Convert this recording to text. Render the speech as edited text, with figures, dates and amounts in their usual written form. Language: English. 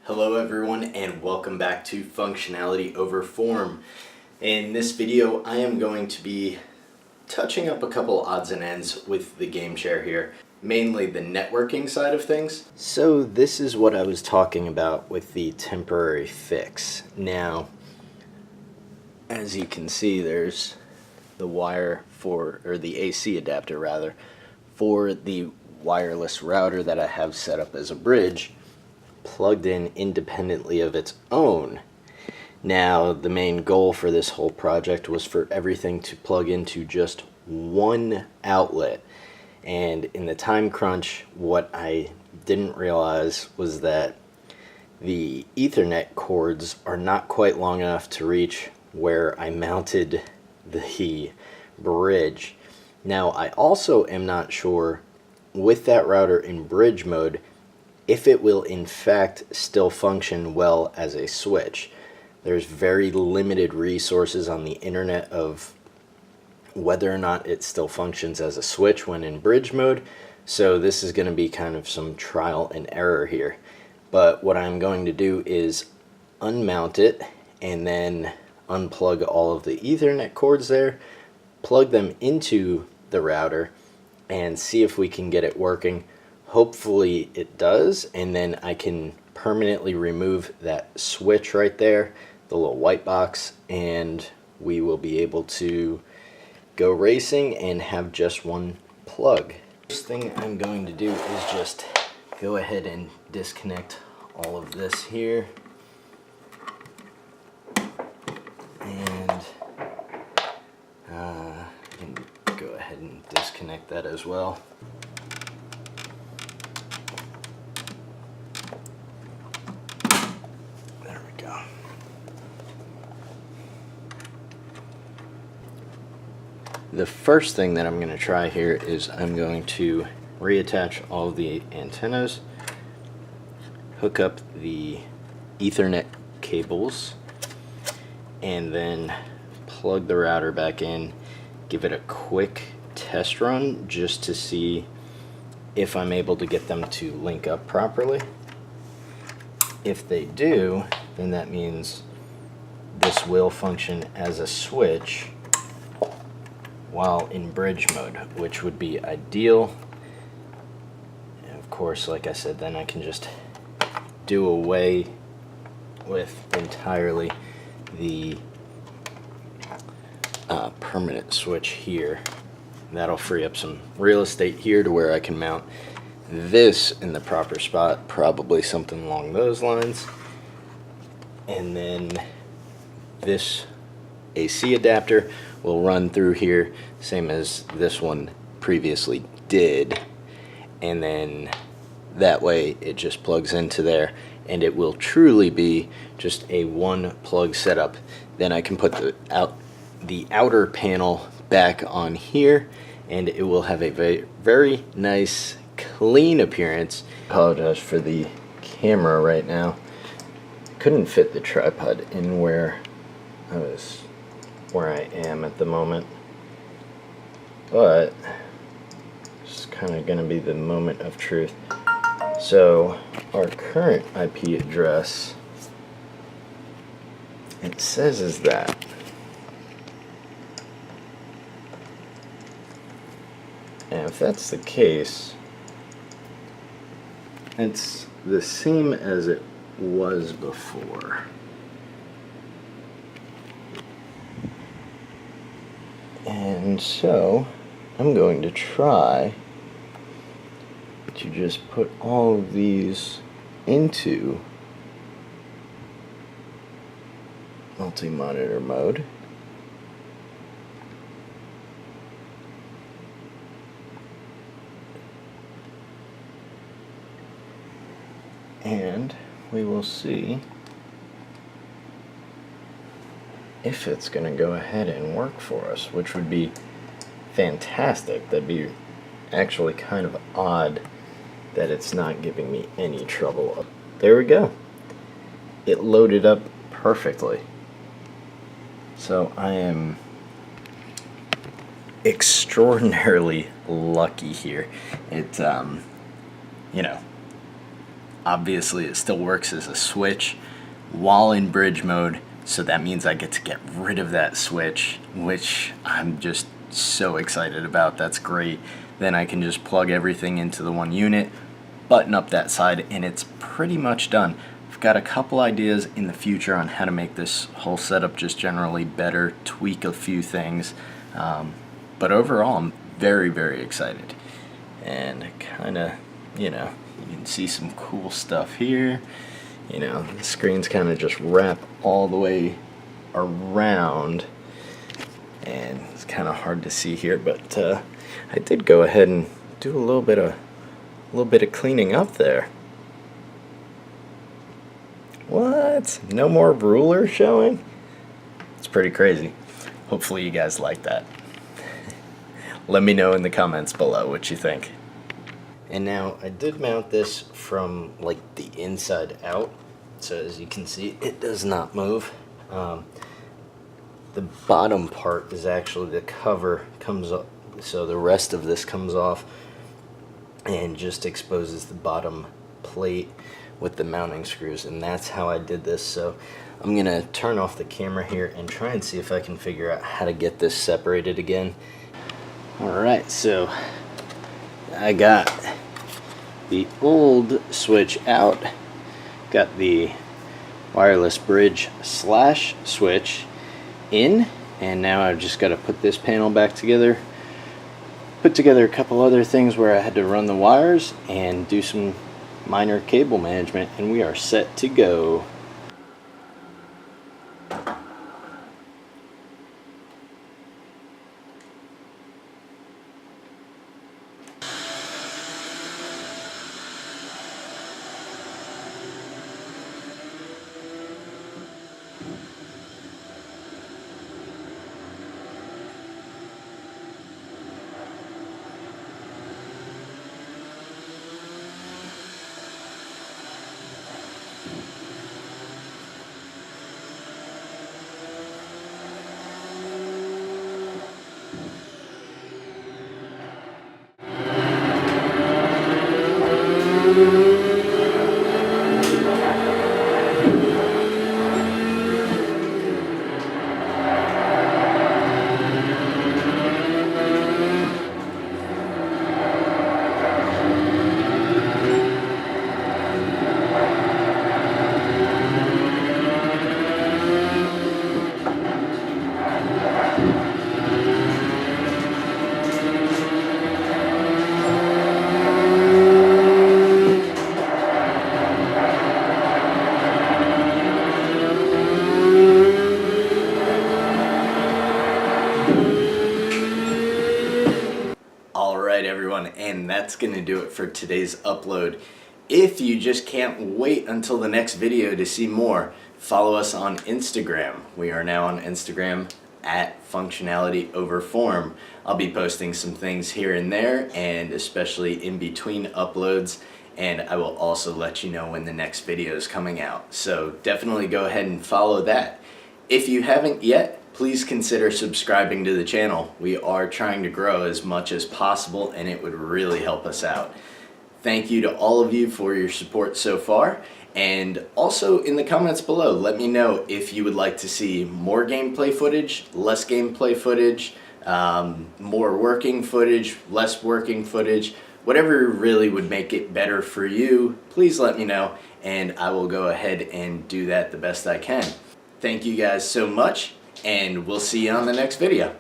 Hello everyone and welcome back to Functionality Over Form. In this video I am going to be touching up a couple odds and ends with the GameShare here, mainly the networking side of things. So this is what I was talking about with the temporary fix. Now, as you can see, there's the wire or the AC adapter rather, for the wireless router that I have set up as a bridge, plugged in independently of its own. Now, the main goal for this whole project was for everything to plug into just one outlet. And in the time crunch, what I didn't realize was that the Ethernet cords are not quite long enough to reach where I mounted the bridge. Now, I also am not sure with that router in bridge mode if it will in fact still function well as a switch. There's very limited resources on the internet of whether or not it still functions as a switch when in bridge mode, so this is going to be kind of some trial and error here. But what I'm going to do is unmount it and then unplug all of the Ethernet cords there, plug them into the router, and see if we can get it working. Hopefully it does, and then I can permanently remove that switch right there, the little white box, and we will be able to go racing and have just one plug. First thing I'm going to do is just go ahead and disconnect all of this here, and I can go ahead and disconnect that as well. The first thing that I'm going to try here is I'm going to reattach all of the antennas, hook up the Ethernet cables, and then plug the router back in, give it a quick test run just to see if I'm able to get them to link up properly. If they do, then that means this will function as a switch while in bridge mode, which would be ideal. And of course, like I said, then I can just do away with entirely the permanent switch here. That'll free up some real estate here to where I can mount this in the proper spot, probably something along those lines. And then this AC adapter will run through here, same as this one previously did, and then that way it just plugs into there, and it will truly be just a one plug setup. Then I can put the outer panel back on here, and it will have a very nice clean appearance. Apologize for the camera right now. Couldn't fit the tripod in where I am at the moment, but it's kind of going to be the moment of truth. So our current IP address, it says is that. And if that's the case, it's the same as it was before. And so I'm going to try to just put all of these into multi-monitor mode. And we will see if it's going to go ahead and work for us, which would be fantastic. That'd be actually kind of odd that it's not giving me any trouble. There we go. It loaded up perfectly. So I am extraordinarily lucky here. It, you know, Obviously it still works as a switch while in bridge mode, so that means I get to get rid of that switch, which I'm just so excited about. That's great. Then I can just plug everything into the one unit, button up that side, and it's pretty much done. I've got a couple ideas in the future on how to make this whole setup just generally better, tweak a few things, but overall I'm very, very excited. And kind of, you can see some cool stuff here. The screens kind of just wrap all the way around, and it's kind of hard to see here, but I did go ahead and do a little bit of cleaning up there. What? No more ruler showing? It's pretty crazy. Hopefully you guys like that. Let me know in the comments below what you think. And now I did mount this from like the inside out, so as you can see it does not move. The bottom part is actually the cover comes up, so the rest of this comes off and just exposes the bottom plate with the mounting screws, and that's how I did this. So I'm gonna turn off the camera here and try and see if I can figure out how to get this separated again. Alright, so I got the old switch out, got the wireless bridge slash switch in, and now I've just got to put this panel back together, put together a couple other things where I had to run the wires and do some minor cable management, and we are set to go. Alright everyone, and that's going to do it for today's upload. If you just can't wait until the next video to see more, follow us on Instagram. We are now on Instagram at FunctionalityOverForm. I'll be posting some things here and there, and especially in between uploads, and I will also let you know when the next video is coming out. So definitely go ahead and follow that. If you haven't yet, please consider subscribing to the channel. We are trying to grow as much as possible, and it would really help us out. Thank you to all of you for your support so far, and also in the comments below, let me know if you would like to see more gameplay footage, less gameplay footage, more working footage, less working footage, whatever really would make it better for you. Please let me know, and I will go ahead and do that the best I can. Thank you guys so much, and we'll see you on the next video.